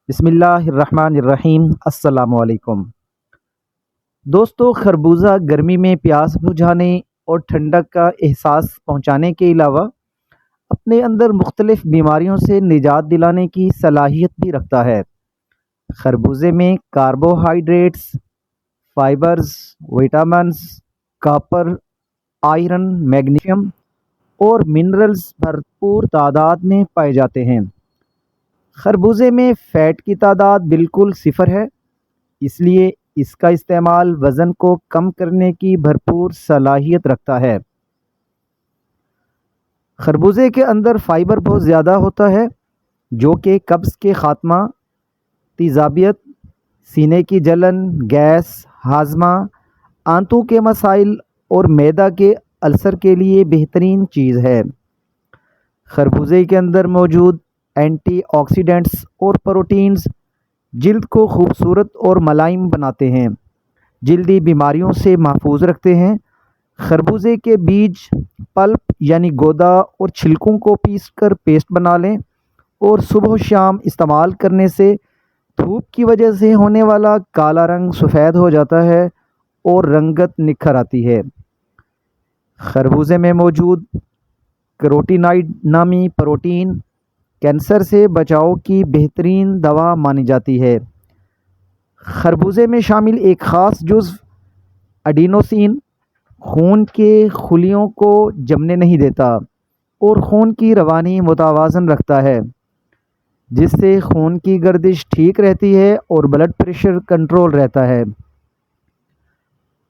بسم اللہ الرحمن الرحیم۔ السلام علیکم دوستو، خربوزہ گرمی میں پیاس بجھانے اور ٹھنڈک کا احساس پہنچانے کے علاوہ اپنے اندر مختلف بیماریوں سے نجات دلانے کی صلاحیت بھی رکھتا ہے۔ خربوزے میں carbohydrates, fibres, vitamins, copper, iron, magnesium اور منرلز بھرپور تعداد میں پائے جاتے ہیں۔ خربوزے میں فیٹ کی تعداد بالکل صفر ہے، اس لیے اس کا استعمال وزن کو کم کرنے کی بھرپور صلاحیت رکھتا ہے۔ خربوزے کے اندر فائبر بہت زیادہ ہوتا ہے، جو کہ قبض کے خاتمہ، تیزابیت، سینے کی جلن، گیس، ہاضمہ، آنتوں کے مسائل اور معدہ کے السر کے لیے بہترین چیز ہے۔ خربوزے کے اندر موجود اینٹی آکسیڈنٹس اور پروٹینز جلد کو خوبصورت اور ملائم بناتے ہیں، جلدی بیماریوں سے محفوظ رکھتے ہیں۔ خربوزے کے بیج، پلپ یعنی گودا اور چھلکوں کو پیس کر پیسٹ بنا لیں اور صبح و شام استعمال کرنے سے دھوپ کی وجہ سے ہونے والا کالا رنگ سفید ہو جاتا ہے اور رنگت نکھر آتی ہے۔ خربوزے میں موجود کیروٹینائڈ نامی پروٹین کینسر سے بچاؤ کی بہترین دوا مانی جاتی ہے۔ خربوزے میں شامل ایک خاص جزو اڈینوسین خون کے خلیوں کو جمنے نہیں دیتا اور خون کی روانی متوازن رکھتا ہے، جس سے خون کی گردش ٹھیک رہتی ہے اور بلڈ پریشر کنٹرول رہتا ہے۔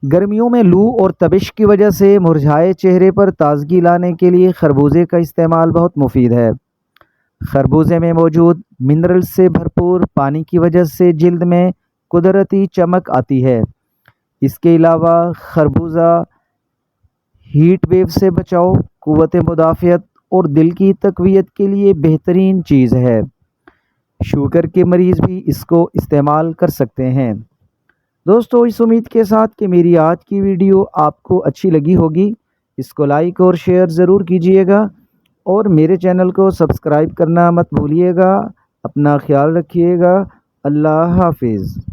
گرمیوں میں لو اور تبش کی وجہ سے مرجھائے چہرے پر تازگی لانے کے لیے خربوزے کا استعمال بہت مفید ہے۔ خربوزے میں موجود منرلز سے بھرپور پانی کی وجہ سے جلد میں قدرتی چمک آتی ہے۔ اس کے علاوہ خربوزہ ہیٹ ویو سے بچاؤ، قوت مدافعت اور دل کی تقویت کے لیے بہترین چیز ہے۔ شوگر کے مریض بھی اس کو استعمال کر سکتے ہیں۔ دوستو، اس امید کے ساتھ کہ میری آج کی ویڈیو آپ کو اچھی لگی ہوگی، اس کو لائک اور شیئر ضرور کیجیے گا اور میرے چینل کو سبسکرائب کرنا مت بھولیے گا۔ اپنا خیال رکھیے گا۔ اللہ حافظ۔